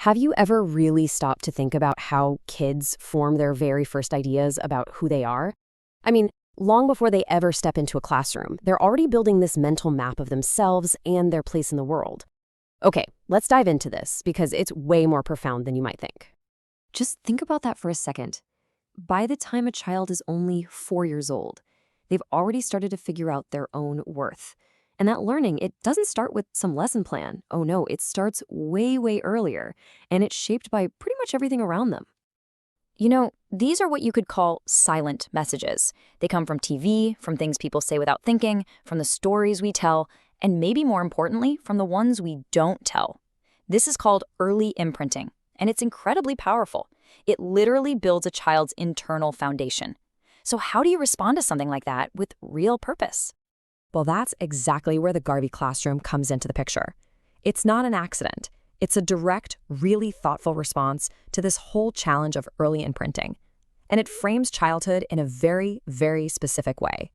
Have you ever really stopped to think about how kids form their very first ideas about who they are? I mean, long before they ever step into a classroom, they're already building this mental map of themselves and their place in the world. Okay, let's dive into this because it's way more profound than you might think. Just think about that for a second. By the time a child is only 4 years old, they've already started to figure out their own worth. And that learning, it doesn't start with some lesson plan. Oh no, it starts way, way earlier, and it's shaped by pretty much everything around them. You know, these are what you could call silent messages. They come from TV, from things people say without thinking, from the stories we tell, and maybe more importantly, from the ones we don't tell. This is called early imprinting, and it's incredibly powerful. It literally builds a child's internal foundation. So how do you respond to something like that with real purpose? Well, that's exactly where the Garvey classroom comes into the picture. It's not an accident. It's a direct, really thoughtful response to this whole challenge of early imprinting. And it frames childhood in a very, very specific way.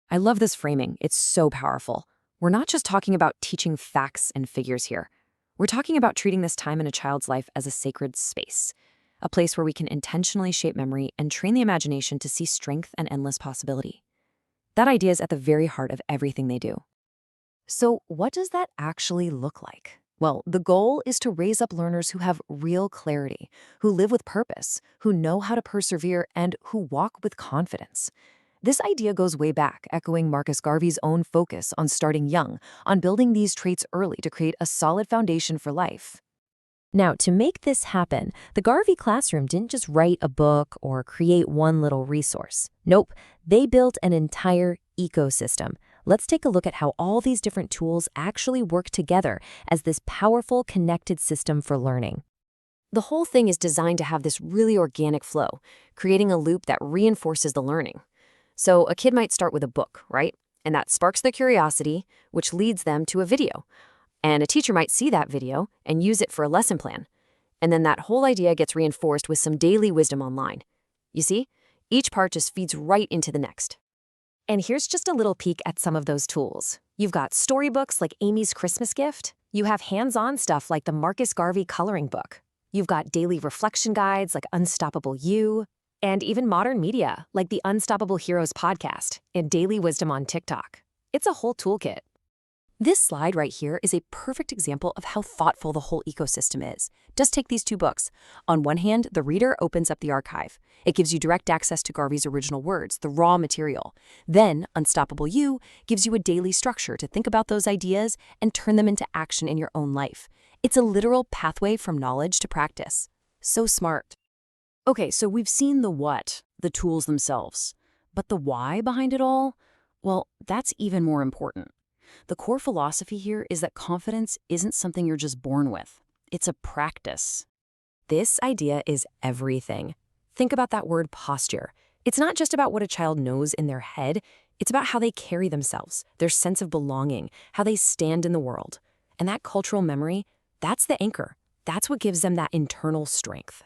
I love this framing. It's so powerful. We're not just talking about teaching facts and figures here. We're talking about treating this time in a child's life as a sacred space, a place where we can intentionally shape memory and train the imagination to see strength and endless possibility. That idea is at the very heart of everything they do. So what does that actually look like? Well, the goal is to raise up learners who have real clarity, who live with purpose, who know how to persevere, and who walk with confidence. This idea goes way back, echoing Marcus Garvey's own focus on starting young, on building these traits early to create a solid foundation for life. Now, to make this happen, the Garvey classroom didn't just write a book or create one little resource. Nope, they built an entire ecosystem. Let's take a look at how all these different tools actually work together as this powerful, connected system for learning. The whole thing is designed to have this really organic flow, creating a loop that reinforces the learning. So a kid might start with a book, right? And that sparks their curiosity, which leads them to a video. And a teacher might see that video and use it for a lesson plan. And then that whole idea gets reinforced with some daily wisdom online. You see, each part just feeds right into the next. And here's just a little peek at some of those tools. You've got storybooks like Amy's Christmas Gift. You have hands-on stuff like the Marcus Garvey coloring book. You've got daily reflection guides like Unstoppable You, and even modern media like the Unstoppable Heroes podcast and Daily Wisdom on TikTok. It's a whole toolkit. This slide right here is a perfect example of how thoughtful the whole ecosystem is. Just take these two books. On one hand, the reader opens up the archive. It gives you direct access to Garvey's original words, the raw material. Then, Unstoppable You gives you a daily structure to think about those ideas and turn them into action in your own life. It's a literal pathway from knowledge to practice. So smart. Okay, so we've seen the what, the tools themselves. But the why behind it all? Well, that's even more important. The core philosophy here is that confidence isn't something you're just born with. It's a practice. This idea is everything. Think about that word posture. It's not just about what a child knows in their head. It's about how they carry themselves, their sense of belonging, how they stand in the world. And that cultural memory, that's the anchor. That's what gives them that internal strength.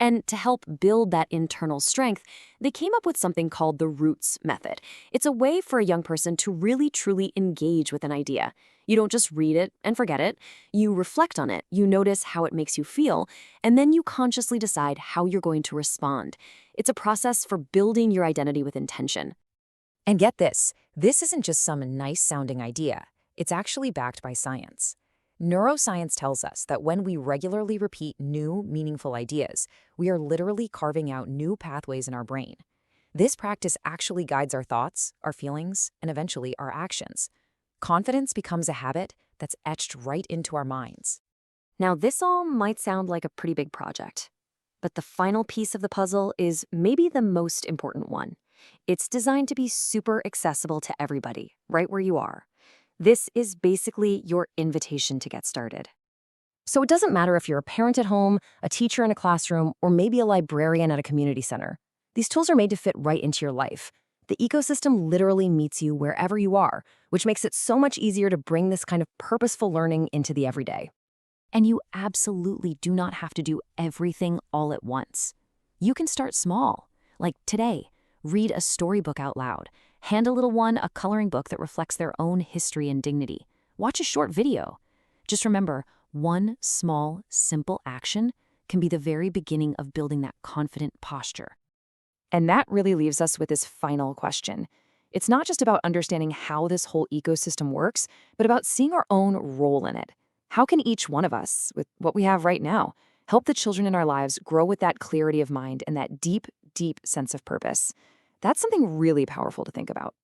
And to help build that internal strength, they came up with something called the roots method. It's a way for a young person to really truly engage with an idea. You don't just read it and forget it. You reflect on it, you notice how it makes you feel, and then you consciously decide how you're going to respond. It's a process for building your identity with intention. And get this isn't just some nice-sounding idea. It's actually backed by science. Neuroscience tells us that when we regularly repeat new, meaningful ideas, we are literally carving out new pathways in our brain. This practice actually guides our thoughts, our feelings, and eventually our actions. Confidence becomes a habit that's etched right into our minds. Now, this all might sound like a pretty big project, but the final piece of the puzzle is maybe the most important one. It's designed to be super accessible to everybody, right where you are. This is basically your invitation to get started. So it doesn't matter if you're a parent at home, a teacher in a classroom, or maybe a librarian at a community center. These tools are made to fit right into your life. The ecosystem literally meets you wherever you are, which makes it so much easier to bring this kind of purposeful learning into the everyday. And you absolutely do not have to do everything all at once. You can start small, like today. Read a storybook out loud. Hand a little one a coloring book that reflects their own history and dignity. Watch a short video. Just remember, One small, simple action can be the very beginning of building that confident posture. And that really leaves us with this final question. It's not just about understanding how this whole ecosystem works, but about seeing our own role in it. How can each one of us, with what we have right now, help the children in our lives grow with that clarity of mind and that deep, deep sense of purpose? That's something really powerful to think about.